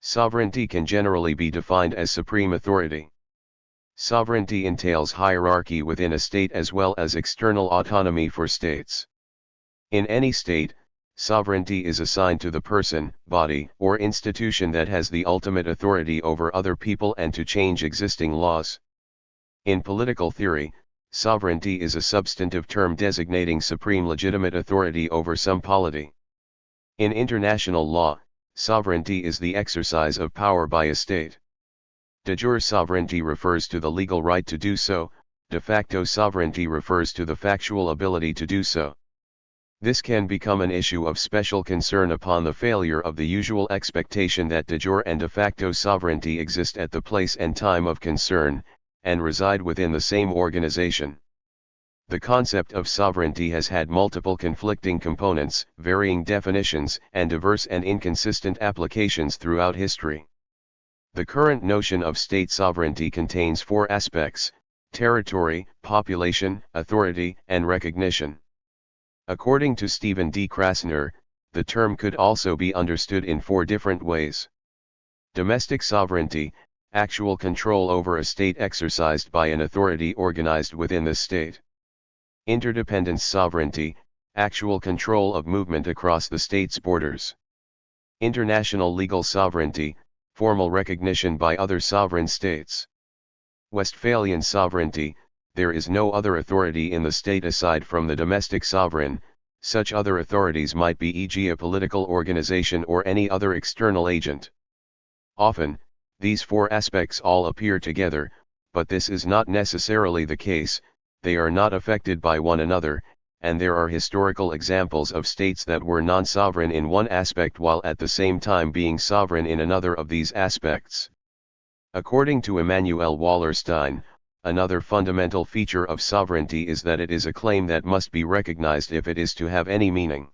Sovereignty can generally be defined as supreme authority. Sovereignty entails hierarchy within a state as well as external autonomy for states. In any state, sovereignty is assigned to the person, body, or institution that has the ultimate authority over other people and to change existing laws. In political theory, sovereignty is a substantive term designating supreme legitimate authority over some polity. In international law, sovereignty is the exercise of power by a state. De jure sovereignty refers to the legal right to do so, de facto sovereignty refers to the factual ability to do so. This can become an issue of special concern upon the failure of the usual expectation that de jure and de facto sovereignty exist at the place and time of concern, and reside within the same organization. The concept of sovereignty has had multiple conflicting components, varying definitions, and diverse and inconsistent applications throughout history. The current notion of state sovereignty contains four aspects: territory, population, authority, and recognition. According to Stephen D. Krasner, the term could also be understood in four different ways. Domestic sovereignty, actual control over a state exercised by an authority organized within the state. Interdependence sovereignty, actual control of movement across the state's borders. International legal sovereignty, formal recognition by other sovereign states. Westphalian sovereignty, there is no other authority in the state aside from the domestic sovereign. Such other authorities might be e.g. a political organization or any other external agent. Often, these four aspects all appear together, but this is not necessarily the case. They are not affected by one another, and there are historical examples of states that were non-sovereign in one aspect while at the same time being sovereign in another of these aspects. According to Emanuel Wallerstein, another fundamental feature of sovereignty is that it is a claim that must be recognized if it is to have any meaning.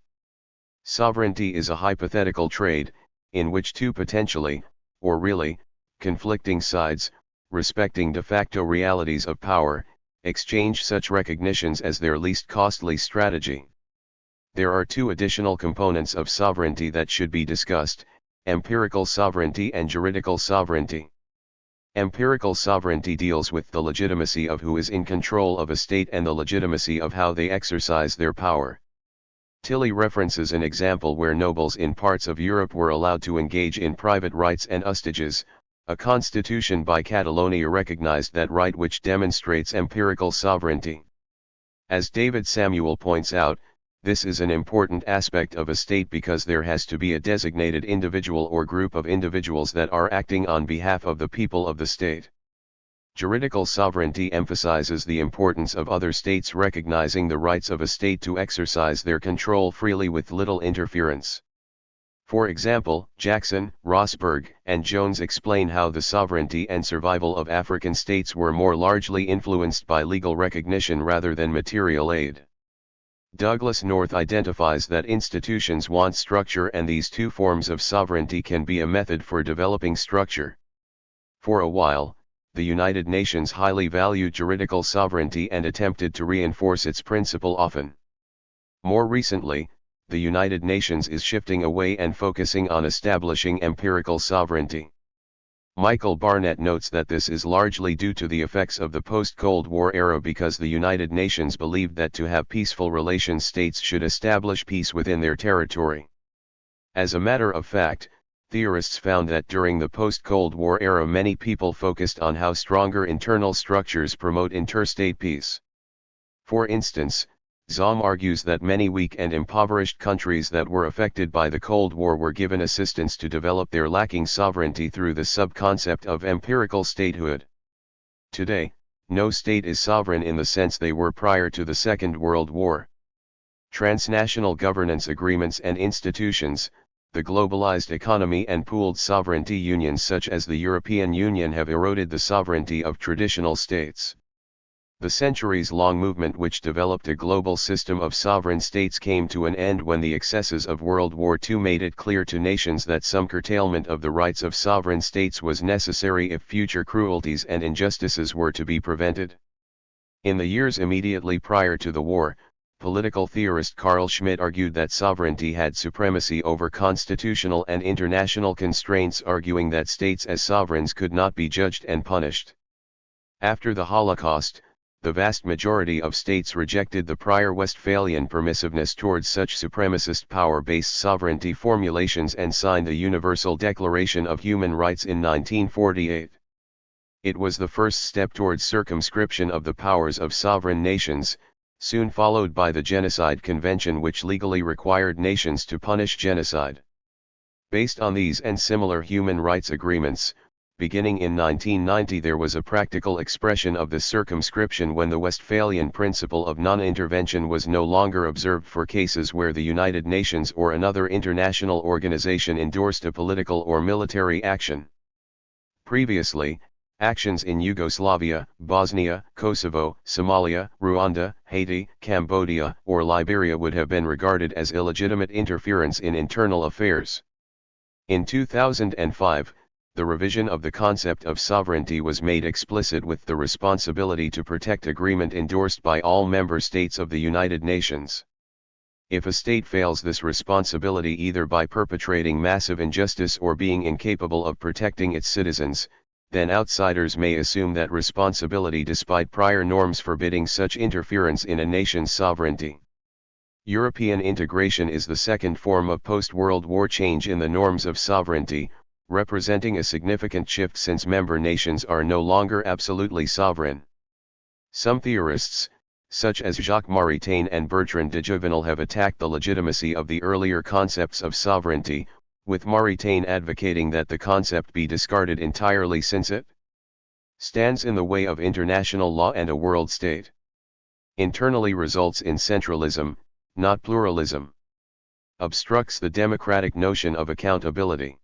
Sovereignty is a hypothetical trade, in which two potentially, or really, conflicting sides, respecting de facto realities of power, exchange such recognitions as their least costly strategy. There are two additional components of sovereignty that should be discussed: empirical sovereignty and juridical sovereignty. Empirical sovereignty deals with the legitimacy of who is in control of a state and the legitimacy of how they exercise their power. Tilly references an example where nobles in parts of Europe were allowed to engage in private rights and usages. A constitution by Catalonia recognized that right, which demonstrates empirical sovereignty. As David Samuel points out, this is an important aspect of a state because there has to be a designated individual or group of individuals that are acting on behalf of the people of the state. Juridical sovereignty emphasizes the importance of other states recognizing the rights of a state to exercise their control freely with little interference. For example, Jackson, Rosberg, and Jones explain how the sovereignty and survival of African states were more largely influenced by legal recognition rather than material aid. Douglas North identifies that institutions want structure, and these two forms of sovereignty can be a method for developing structure. For a while, the United Nations highly valued juridical sovereignty and attempted to reinforce its principle often. More recently, the United Nations is shifting away and focusing on establishing empirical sovereignty. Michael Barnett notes that this is largely due to the effects of the post-Cold War era, because the United Nations believed that to have peaceful relations, states should establish peace within their territory. As a matter of fact, theorists found that during the post-Cold War era many people focused on how stronger internal structures promote interstate peace. For instance, Zahm argues that many weak and impoverished countries that were affected by the Cold War were given assistance to develop their lacking sovereignty through the sub-concept of empirical statehood. Today, no state is sovereign in the sense they were prior to the Second World War. Transnational governance agreements and institutions, the globalized economy and pooled sovereignty unions such as the European Union have eroded the sovereignty of traditional states. The centuries-long movement which developed a global system of sovereign states came to an end when the excesses of World War II made it clear to nations that some curtailment of the rights of sovereign states was necessary if future cruelties and injustices were to be prevented. In the years immediately prior to the war, political theorist Carl Schmitt argued that sovereignty had supremacy over constitutional and international constraints, arguing that states as sovereigns could not be judged and punished. After the Holocaust, the vast majority of states rejected the prior Westphalian permissiveness towards such supremacist power-based sovereignty formulations and signed the Universal Declaration of Human Rights in 1948. It was the first step towards circumscription of the powers of sovereign nations, soon followed by the Genocide Convention, which legally required nations to punish genocide. Based on these and similar human rights agreements, beginning in 1990 there was a practical expression of this circumscription when the Westphalian principle of non-intervention was no longer observed for cases where the United Nations or another international organization endorsed a political or military action. Previously, actions in Yugoslavia, Bosnia, Kosovo, Somalia, Rwanda, Haiti, Cambodia, or Liberia would have been regarded as illegitimate interference in internal affairs. In 2005, the revision of the concept of sovereignty was made explicit with the responsibility to protect agreement endorsed by all member states of the United Nations. If a state fails this responsibility either by perpetrating massive injustice or being incapable of protecting its citizens, then outsiders may assume that responsibility despite prior norms forbidding such interference in a nation's sovereignty. European integration is the second form of post-World War change in the norms of sovereignty, representing a significant shift since member nations are no longer absolutely sovereign. Some theorists, such as Jacques Maritain and Bertrand de Juvenal, have attacked the legitimacy of the earlier concepts of sovereignty, with Maritain advocating that the concept be discarded entirely since it stands in the way of international law and a world state. Internally results in centralism, not pluralism. Obstructs the democratic notion of accountability.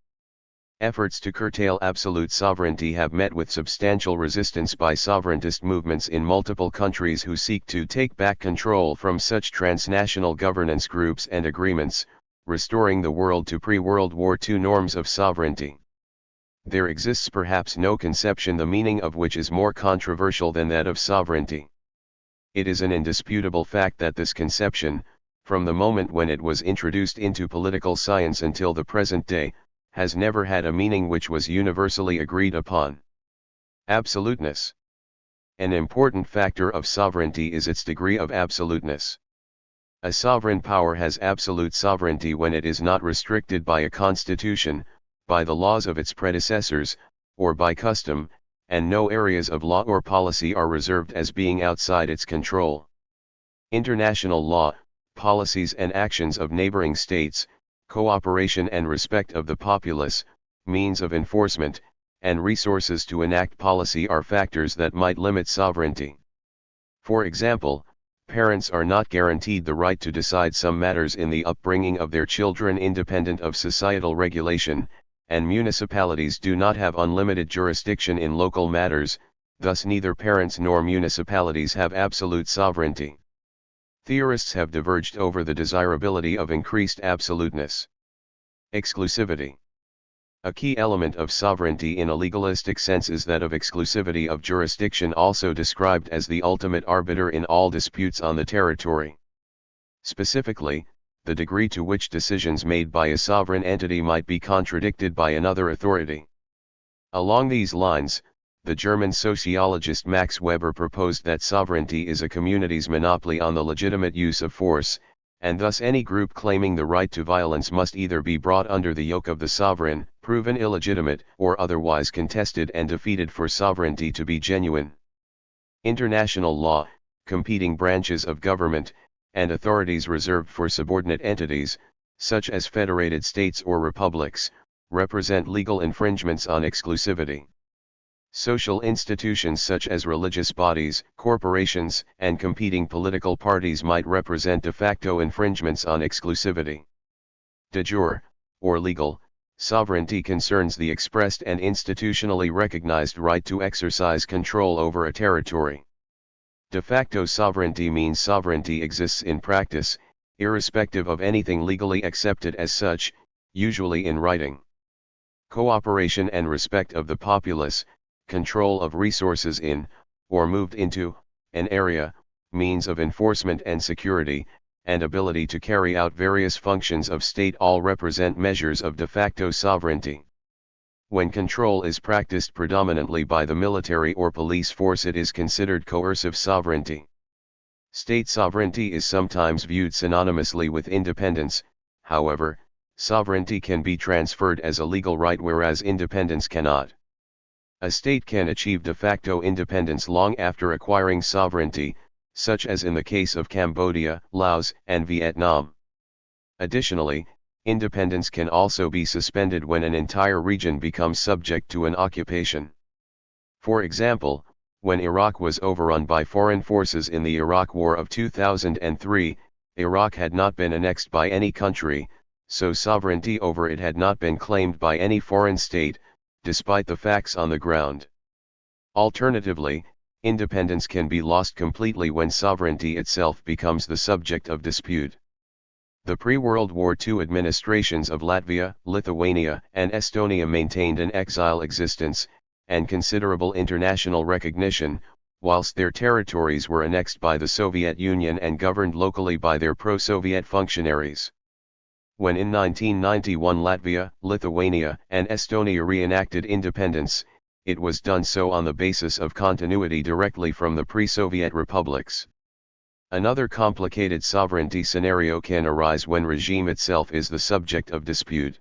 Efforts to curtail absolute sovereignty have met with substantial resistance by sovereigntist movements in multiple countries who seek to take back control from such transnational governance groups and agreements, restoring the world to pre-World War II norms of sovereignty. There exists perhaps no conception the meaning of which is more controversial than that of sovereignty. It is an indisputable fact that this conception, from the moment when it was introduced into political science until the present day, has never had a meaning which was universally agreed upon. Absoluteness. An important factor of sovereignty is its degree of absoluteness. A sovereign power has absolute sovereignty when it is not restricted by a constitution, by the laws of its predecessors, or by custom, and no areas of law or policy are reserved as being outside its control. International law, policies and actions of neighboring states, cooperation and respect of the populace, means of enforcement, and resources to enact policy are factors that might limit sovereignty. For example, parents are not guaranteed the right to decide some matters in the upbringing of their children independent of societal regulation, and municipalities do not have unlimited jurisdiction in local matters, thus neither parents nor municipalities have absolute sovereignty. Theorists have diverged over the desirability of increased absoluteness. Exclusivity. A key element of sovereignty in a legalistic sense is that of exclusivity of jurisdiction, also described as the ultimate arbiter in all disputes on the territory. Specifically, the degree to which decisions made by a sovereign entity might be contradicted by another authority. Along these lines, the German sociologist Max Weber proposed that sovereignty is a community's monopoly on the legitimate use of force, and thus any group claiming the right to violence must either be brought under the yoke of the sovereign, proven illegitimate, or otherwise contested and defeated for sovereignty to be genuine. International law, competing branches of government, and authorities reserved for subordinate entities, such as federated states or republics, represent legal infringements on exclusivity. Social institutions such as religious bodies, corporations, and competing political parties might represent de facto infringements on exclusivity. De jure, or legal, sovereignty concerns the expressed and institutionally recognized right to exercise control over a territory. De facto sovereignty means sovereignty exists in practice, irrespective of anything legally accepted as such, usually in writing. Cooperation and respect of the populace, control of resources in, or moved into, an area, means of enforcement and security, and ability to carry out various functions of state all represent measures of de facto sovereignty. When control is practiced predominantly by the military or police force, it is considered coercive sovereignty. State sovereignty is sometimes viewed synonymously with independence. However, sovereignty can be transferred as a legal right whereas independence cannot. A state can achieve de facto independence long after acquiring sovereignty, such as in the case of Cambodia, Laos, and Vietnam. Additionally, independence can also be suspended when an entire region becomes subject to an occupation. For example, when Iraq was overrun by foreign forces in the Iraq War of 2003, Iraq had not been annexed by any country, so sovereignty over it had not been claimed by any foreign state, despite the facts on the ground. Alternatively, independence can be lost completely when sovereignty itself becomes the subject of dispute. The pre-World War II administrations of Latvia, Lithuania, and Estonia maintained an exile existence, and considerable international recognition, whilst their territories were annexed by the Soviet Union and governed locally by their pro-Soviet functionaries. When in 1991 Latvia, Lithuania, and Estonia reenacted independence, it was done so on the basis of continuity directly from the pre-Soviet republics. Another complicated sovereignty scenario can arise when regime itself is the subject of dispute.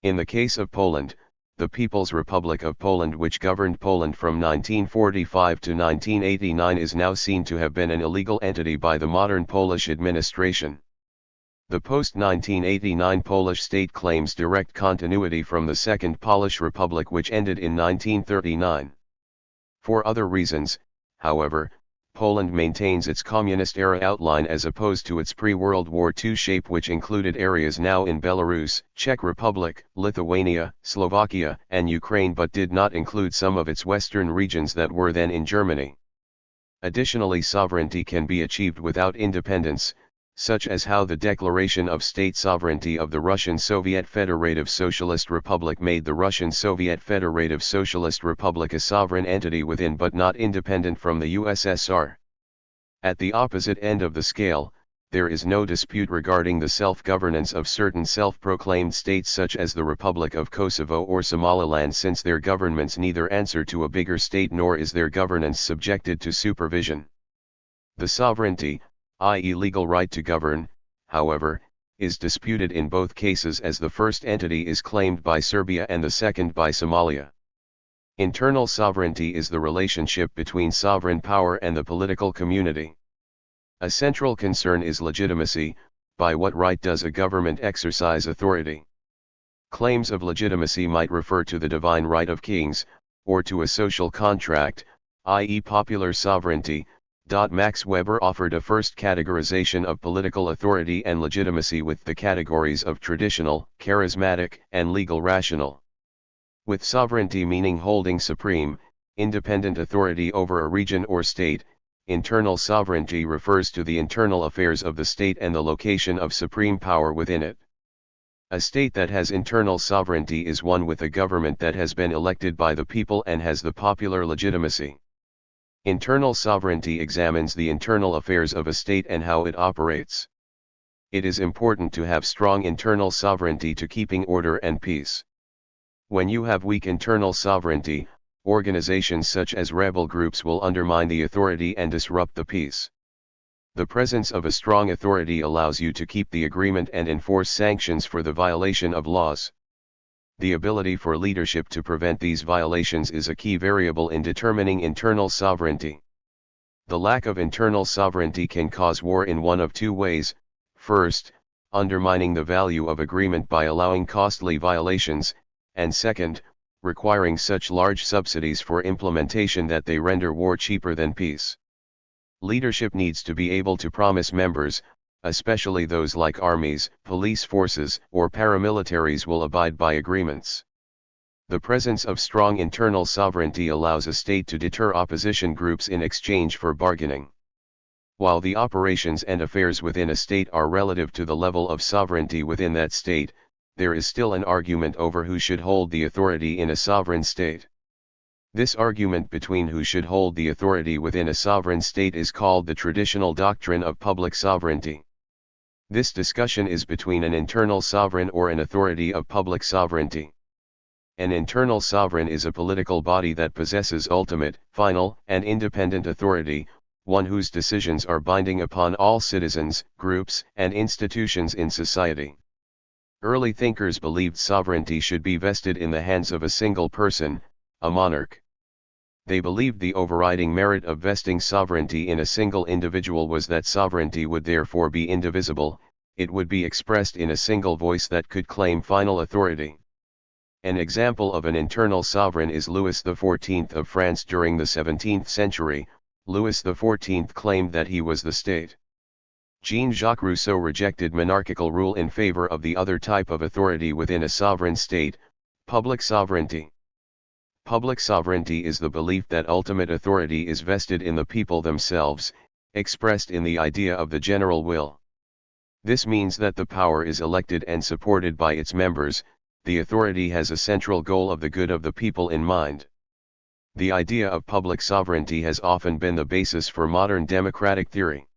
In the case of Poland, the People's Republic of Poland, which governed Poland from 1945 to 1989, is now seen to have been an illegal entity by the modern Polish administration. The post-1989 Polish state claims direct continuity from the Second Polish Republic, which ended in 1939. For other reasons, however, Poland maintains its communist-era outline as opposed to its pre-World War II shape, which included areas now in Belarus, Czech Republic, Lithuania, Slovakia, and Ukraine, but did not include some of its western regions that were then in Germany. Additionally, sovereignty can be achieved without independence, such as how the Declaration of State Sovereignty of the Russian Soviet Federative Socialist Republic made the Russian Soviet Federative Socialist Republic a sovereign entity within but not independent from the USSR. At the opposite end of the scale, there is no dispute regarding the self-governance of certain self-proclaimed states such as the Republic of Kosovo or Somaliland, since their governments neither answer to a bigger state nor is their governance subjected to supervision. The sovereignty, i.e. legal right to govern, however, is disputed in both cases, as the first entity is claimed by Serbia and the second by Somalia. Internal sovereignty is the relationship between sovereign power and the political community. A central concern is legitimacy. By what right does a government exercise authority? Claims of legitimacy might refer to the divine right of kings, or to a social contract, i.e. popular sovereignty. Max Weber offered a first categorization of political authority and legitimacy with the categories of traditional, charismatic, and legal rational. With sovereignty meaning holding supreme, independent authority over a region or state, internal sovereignty refers to the internal affairs of the state and the location of supreme power within it. A state that has internal sovereignty is one with a government that has been elected by the people and has the popular legitimacy. Internal sovereignty examines the internal affairs of a state and how it operates. It is important to have strong internal sovereignty to keeping order and peace. When you have weak internal sovereignty, organizations such as rebel groups will undermine the authority and disrupt the peace. The presence of a strong authority allows you to keep the agreement and enforce sanctions for the violation of laws. The ability for leadership to prevent these violations is a key variable in determining internal sovereignty. The lack of internal sovereignty can cause war in one of two ways: first, undermining the value of agreement by allowing costly violations, and second, requiring such large subsidies for implementation that they render war cheaper than peace. Leadership needs to be able to promise members, especially those like armies, police forces, or paramilitaries, will abide by agreements. The presence of strong internal sovereignty allows a state to deter opposition groups in exchange for bargaining. While the operations and affairs within a state are relative to the level of sovereignty within that state, there is still an argument over who should hold the authority in a sovereign state. This argument between who should hold the authority within a sovereign state is called the traditional doctrine of public sovereignty. This discussion is between an internal sovereign or an authority of public sovereignty. An internal sovereign is a political body that possesses ultimate, final, and independent authority, one whose decisions are binding upon all citizens, groups, and institutions in society. Early thinkers believed sovereignty should be vested in the hands of a single person, a monarch. They believed the overriding merit of vesting sovereignty in a single individual was that sovereignty would therefore be indivisible, it would be expressed in a single voice that could claim final authority. An example of an internal sovereign is Louis XIV of France during the 17th century. Louis XIV claimed that he was the state. Jean-Jacques Rousseau rejected monarchical rule in favor of the other type of authority within a sovereign state, public sovereignty. Public sovereignty is the belief that ultimate authority is vested in the people themselves, expressed in the idea of the general will. This means that the power is elected and supported by its members, the authority has a central goal of the good of the people in mind. The idea of public sovereignty has often been the basis for modern democratic theory.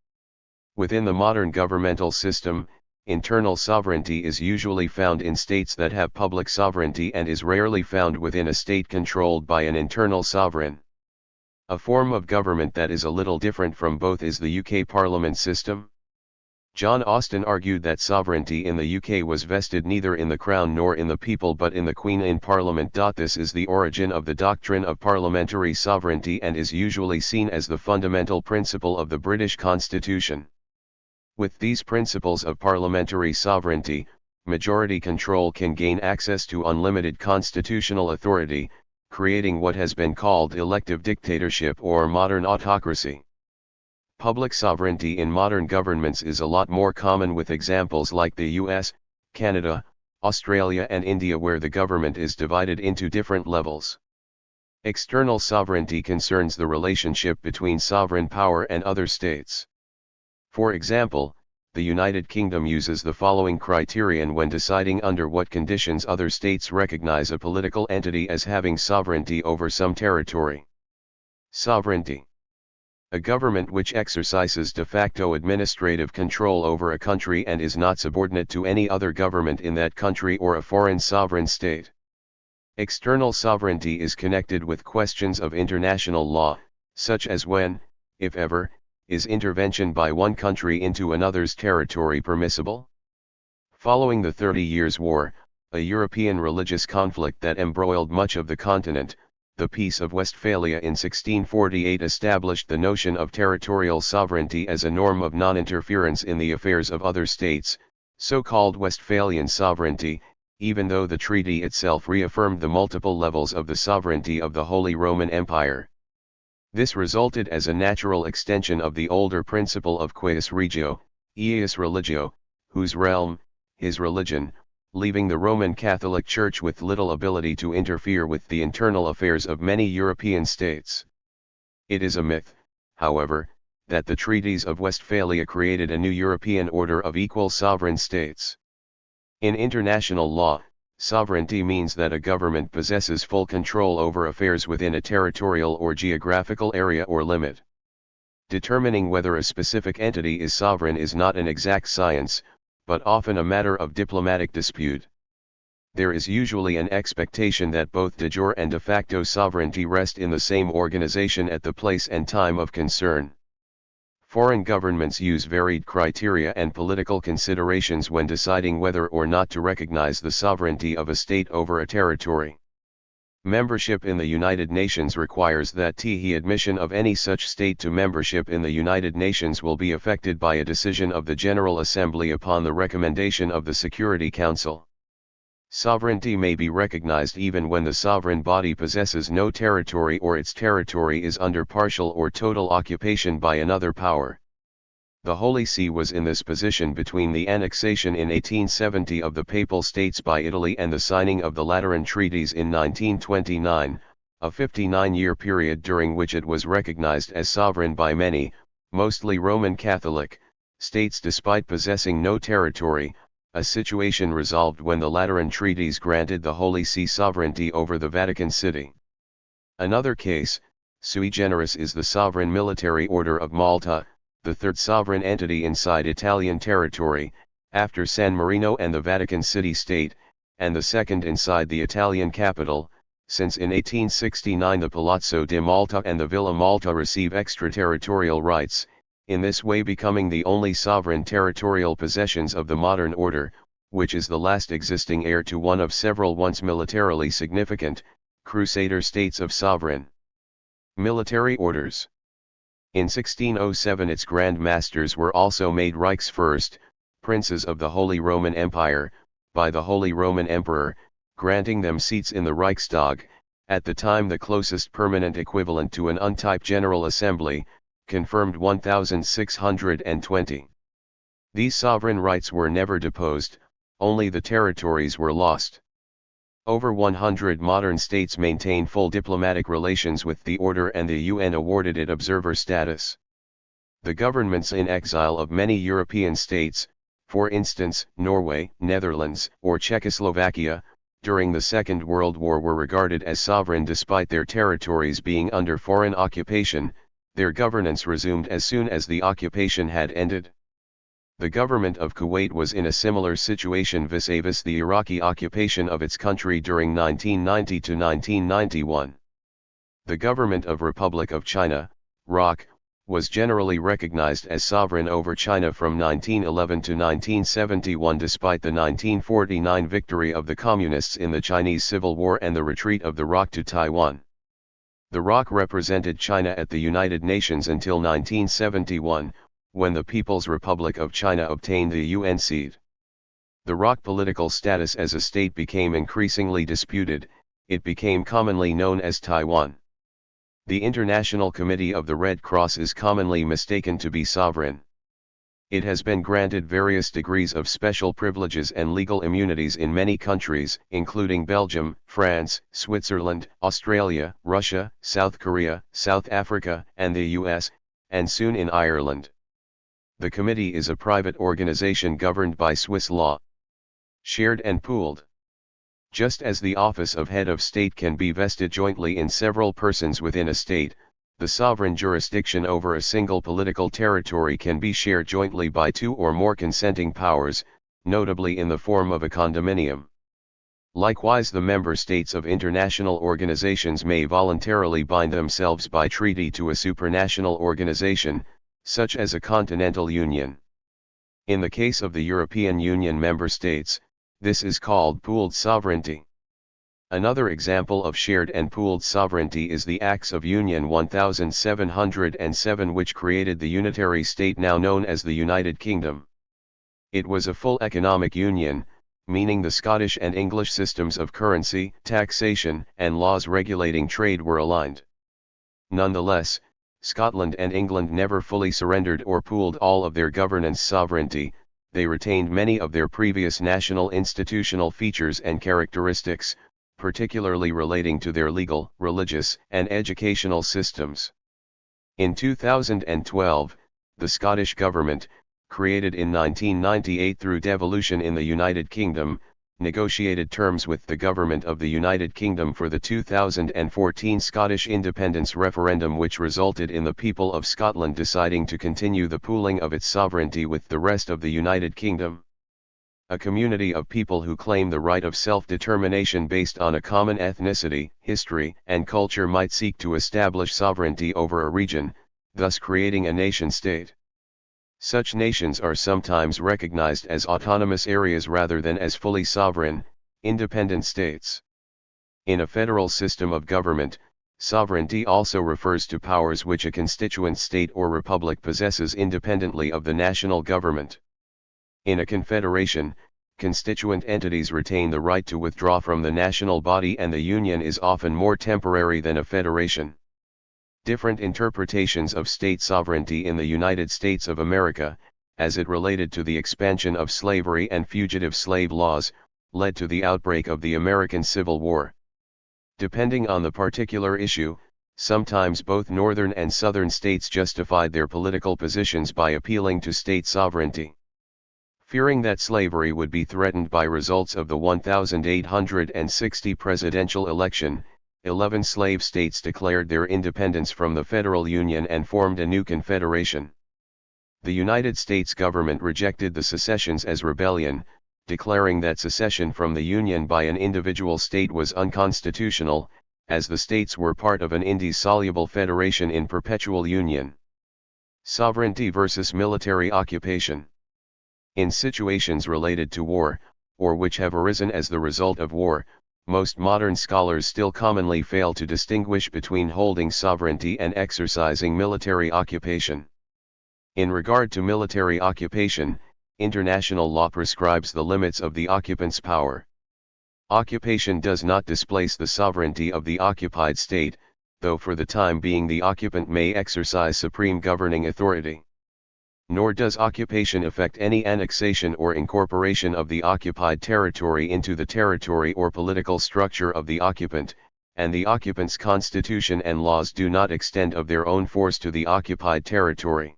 Within the modern governmental system, internal sovereignty is usually found in states that have public sovereignty and is rarely found within a state controlled by an internal sovereign. A form of government that is a little different from both is the UK Parliament system. John Austin argued that sovereignty in the UK was vested neither in the Crown nor in the people but in the Queen in Parliament. This is the origin of the doctrine of parliamentary sovereignty and is usually seen as the fundamental principle of the British Constitution. With these principles of parliamentary sovereignty, majority control can gain access to unlimited constitutional authority, creating what has been called elective dictatorship or modern autocracy. Public sovereignty in modern governments is a lot more common with examples like the US, Canada, Australia and India where the government is divided into different levels. External sovereignty concerns the relationship between sovereign power and other states. For example, the United Kingdom uses the following criterion when deciding under what conditions other states recognize a political entity as having sovereignty over some territory. Sovereignty. A government which exercises de facto administrative control over a country and is not subordinate to any other government in that country or a foreign sovereign state. External sovereignty is connected with questions of international law, such as when, if ever, is intervention by one country into another's territory permissible? Following the 30 Years' War, a European religious conflict that embroiled much of the continent, the Peace of Westphalia in 1648 established the notion of territorial sovereignty as a norm of non-interference in the affairs of other states, so-called Westphalian sovereignty, even though the treaty itself reaffirmed the multiple levels of the sovereignty of the Holy Roman Empire. This resulted as a natural extension of the older principle of quis regio, eius religio, whose realm, his religion, leaving the Roman Catholic Church with little ability to interfere with the internal affairs of many European states. It is a myth, however, that the treaties of Westphalia created a new European order of equal sovereign states. In international law, sovereignty means that a government possesses full control over affairs within a territorial or geographical area or limit. Determining whether a specific entity is sovereign is not an exact science, but often a matter of diplomatic dispute. There is usually an expectation that both de jure and de facto sovereignty rest in the same organization at the place and time of concern. Foreign governments use varied criteria and political considerations when deciding whether or not to recognize the sovereignty of a state over a territory. Membership in the United Nations requires that the admission of any such state to membership in the United Nations will be affected by a decision of the General Assembly upon the recommendation of the Security Council. Sovereignty may be recognized even when the sovereign body possesses no territory or its territory is under partial or total occupation by another power. The Holy See was in this position between the annexation in 1870 of the Papal States by Italy and the signing of the Lateran Treaties in 1929, a 59-year period during which it was recognized as sovereign by many, mostly Roman Catholic, states despite possessing no territory, a situation resolved when the Lateran Treaties granted the Holy See sovereignty over the Vatican City. Another case, sui generis, is the sovereign military order of Malta, the third sovereign entity inside Italian territory, after San Marino and the Vatican City State, and the second inside the Italian capital, since in 1869 the Palazzo di Malta and the Villa Malta receive extraterritorial rights, in this way becoming the only sovereign territorial possessions of the modern order, which is the last existing heir to one of several once militarily significant, Crusader states of sovereign military orders. In 1607 its Grand Masters were also made Reichsfürst, princes of the Holy Roman Empire, by the Holy Roman Emperor, granting them seats in the Reichstag, at the time the closest permanent equivalent to an untyped General Assembly, confirmed 1620. These sovereign rights were never deposed, only the territories were lost. Over 100 modern states maintain full diplomatic relations with the order, and the UN awarded it observer status. The governments in exile of many European states, for instance, Norway, Netherlands, or Czechoslovakia, during the Second World War were regarded as sovereign despite their territories being under foreign occupation. Their governance resumed as soon as the occupation had ended. The government of Kuwait was in a similar situation vis-a-vis the Iraqi occupation of its country during 1990 to 1991. The government of Republic of China, ROC, was generally recognized as sovereign over China from 1911 to 1971 despite the 1949 victory of the Communists in the Chinese Civil War and the retreat of the ROC to Taiwan. The ROC represented China at the United Nations until 1971, when the People's Republic of China obtained the UN seat. The ROC political status as a state became increasingly disputed. It became commonly known as Taiwan. The International Committee of the Red Cross is commonly mistaken to be sovereign. It has been granted various degrees of special privileges and legal immunities in many countries, including Belgium, France, Switzerland, Australia, Russia, South Korea, South Africa, and the US, and soon in Ireland. The committee is a private organization governed by Swiss law. Shared and pooled. Just as the office of head of state can be vested jointly in several persons within a state, the sovereign jurisdiction over a single political territory can be shared jointly by two or more consenting powers, notably in the form of a condominium. Likewise, the member states of international organizations may voluntarily bind themselves by treaty to a supranational organization, such as a continental union. In the case of the European Union member states, this is called pooled sovereignty. Another example of shared and pooled sovereignty is the Acts of Union 1707, which created the unitary state now known as the United Kingdom. It was a full economic union, meaning the Scottish and English systems of currency, taxation, and laws regulating trade were aligned. Nonetheless, Scotland and England never fully surrendered or pooled all of their governance sovereignty. They retained many of their previous national institutional features and characteristics, particularly relating to their legal, religious, and educational systems. In 2012, the Scottish Government, created in 1998 through devolution in the United Kingdom, negotiated terms with the Government of the United Kingdom for the 2014 Scottish independence referendum, which resulted in the people of Scotland deciding to continue the pooling of its sovereignty with the rest of the United Kingdom. A community of people who claim the right of self-determination based on a common ethnicity, history, and culture might seek to establish sovereignty over a region, thus creating a nation-state. Such nations are sometimes recognized as autonomous areas rather than as fully sovereign, independent states. In a federal system of government, sovereignty also refers to powers which a constituent state or republic possesses independently of the national government. In a confederation, constituent entities retain the right to withdraw from the national body, and the union is often more temporary than a federation. Different interpretations of state sovereignty in the United States of America, as it related to the expansion of slavery and fugitive slave laws, led to the outbreak of the American Civil War. Depending on the particular issue, sometimes both northern and southern states justified their political positions by appealing to state sovereignty. Fearing that slavery would be threatened by results of the 1860 presidential election, 11 slave states declared their independence from the Federal Union and formed a new confederation. The United States government rejected the secessions as rebellion, declaring that secession from the Union by an individual state was unconstitutional, as the states were part of an indissoluble federation in perpetual union. Sovereignty versus military occupation. In situations related to war, or which have arisen as the result of war, most modern scholars still commonly fail to distinguish between holding sovereignty and exercising military occupation. In regard to military occupation, international law prescribes the limits of the occupant's power. Occupation does not displace the sovereignty of the occupied state, though for the time being the occupant may exercise supreme governing authority. Nor does occupation affect any annexation or incorporation of the occupied territory into the territory or political structure of the occupant, and the occupant's constitution and laws do not extend of their own force to the occupied territory.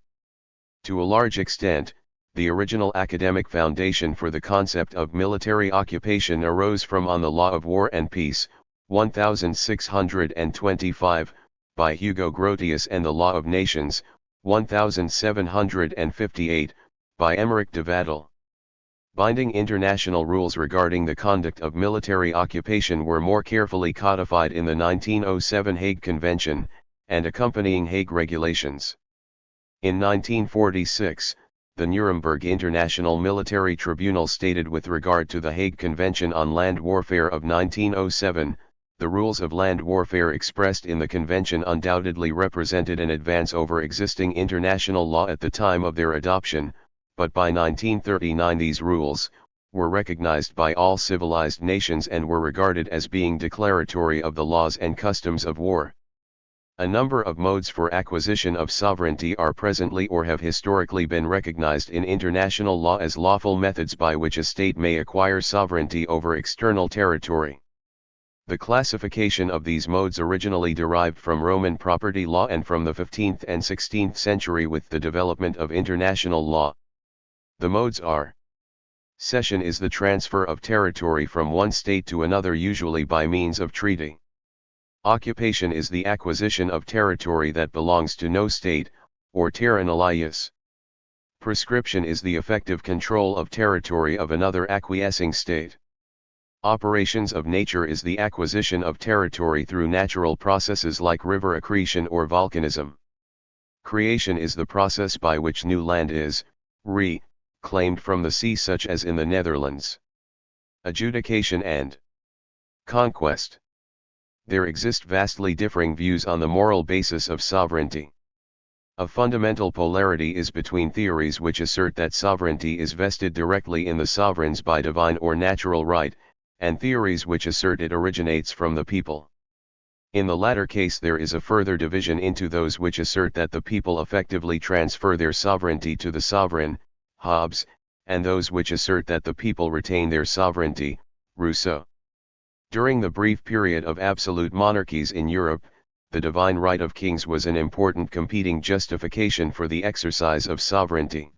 To a large extent, the original academic foundation for the concept of military occupation arose from On the Law of War and Peace, 1625, by Hugo Grotius, and The Law of Nations, 1758, by Emmerich de Vattel. Binding international rules regarding the conduct of military occupation were more carefully codified in the 1907 Hague Convention, and accompanying Hague regulations. In 1946, the Nuremberg International Military Tribunal stated with regard to the Hague Convention on Land Warfare of 1907, the rules of land warfare expressed in the convention undoubtedly represented an advance over existing international law at the time of their adoption, but by 1939 these rules were recognized by all civilized nations and were regarded as being declaratory of the laws and customs of war. A number of modes for acquisition of sovereignty are presently or have historically been recognized in international law as lawful methods by which a state may acquire sovereignty over external territory. The classification of these modes originally derived from Roman property law and from the 15th and 16th century with the development of international law. The modes are: cession is the transfer of territory from one state to another, usually by means of treaty. Occupation is the acquisition of territory that belongs to no state, or terra nullius. Prescription is the effective control of territory of another acquiescing state. Operations of nature is the acquisition of territory through natural processes like river accretion or volcanism. Creation is the process by which new land is claimed from the sea, such as in the Netherlands. Adjudication and conquest. There exist vastly differing views on the moral basis of sovereignty. A fundamental polarity is between theories which assert that sovereignty is vested directly in the sovereigns by divine or natural right, and theories which assert it originates from the people. In the latter case there is a further division into those which assert that the people effectively transfer their sovereignty to the sovereign, Hobbes, and those which assert that the people retain their sovereignty, Rousseau. During the brief period of absolute monarchies in Europe, the divine right of kings was an important competing justification for the exercise of sovereignty.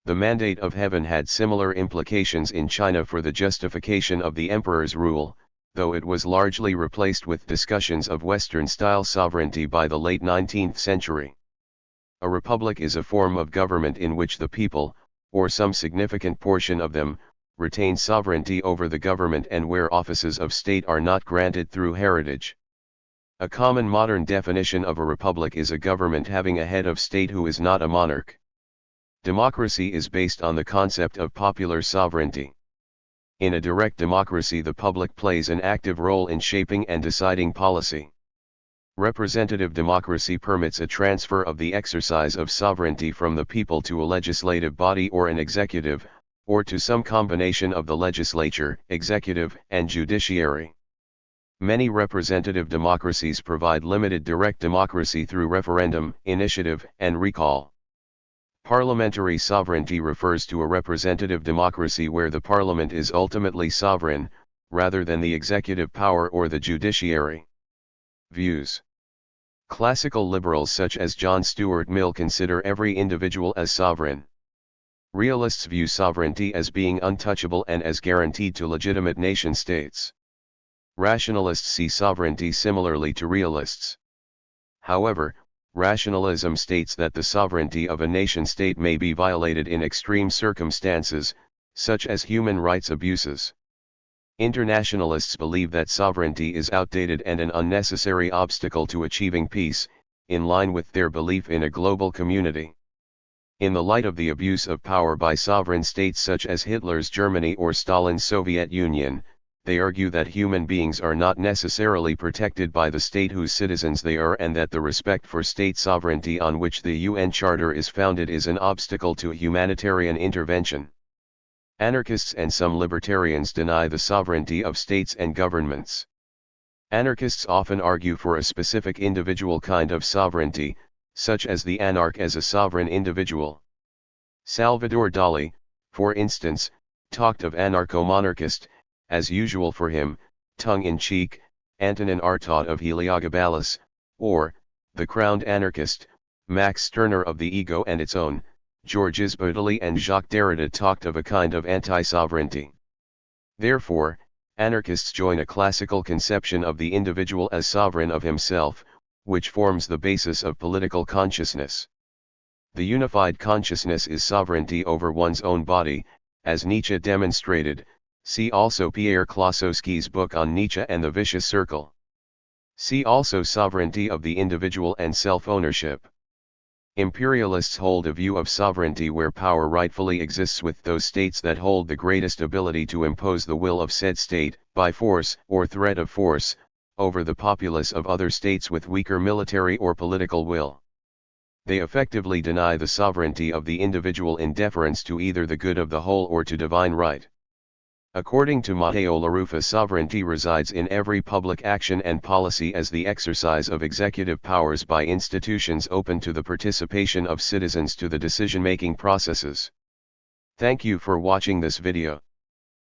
The mandate of heaven had similar implications in China for the justification of the emperor's rule, though it was largely replaced with discussions of Western-style sovereignty by the late 19th century. A republic is a form of government in which the people, or some significant portion of them, retain sovereignty over the government and where offices of state are not granted through heritage. A common modern definition of a republic is a government having a head of state who is not a monarch. Democracy is based on the concept of popular sovereignty. In a direct democracy, the public plays an active role in shaping and deciding policy. Representative democracy permits a transfer of the exercise of sovereignty from the people to a legislative body or an executive, or to some combination of the legislature, executive, and judiciary. Many representative democracies provide limited direct democracy through referendum, initiative, and recall. Parliamentary sovereignty refers to a representative democracy where the parliament is ultimately sovereign, rather than the executive power or the judiciary. Views. Classical liberals such as John Stuart Mill consider every individual as sovereign. Realists view sovereignty as being untouchable and as guaranteed to legitimate nation-states. Rationalists see sovereignty similarly to realists. However, rationalism states that the sovereignty of a nation-state may be violated in extreme circumstances, such as human rights abuses. Internationalists believe that sovereignty is outdated and an unnecessary obstacle to achieving peace, in line with their belief in a global community. In the light of the abuse of power by sovereign states such as Hitler's Germany or Stalin's Soviet Union, they argue that human beings are not necessarily protected by the state whose citizens they are, and that the respect for state sovereignty on which the UN Charter is founded is an obstacle to humanitarian intervention. Anarchists and some libertarians deny the sovereignty of states and governments. Anarchists often argue for a specific individual kind of sovereignty, such as the anarch as a sovereign individual. Salvador Dali, for instance, talked of anarcho-monarchist, as usual for him, tongue-in-cheek, Antonin Artaud of Heliogabalus, or, the crowned anarchist, Max Stirner of The Ego and Its Own. Georges Baudeley and Jacques Derrida talked of a kind of anti-sovereignty. Therefore, anarchists join a classical conception of the individual as sovereign of himself, which forms the basis of political consciousness. The unified consciousness is sovereignty over one's own body, as Nietzsche demonstrated. See also Pierre Klossowski's book on Nietzsche and the Vicious Circle. See also sovereignty of the individual and self-ownership. Imperialists hold a view of sovereignty where power rightfully exists with those states that hold the greatest ability to impose the will of said state, by force or threat of force, over the populace of other states with weaker military or political will. They effectively deny the sovereignty of the individual in deference to either the good of the whole or to divine right. According to Matteo LaRuffa, sovereignty resides in every public action and policy as the exercise of executive powers by institutions open to the participation of citizens to the decision-making processes. Thank you for watching this video.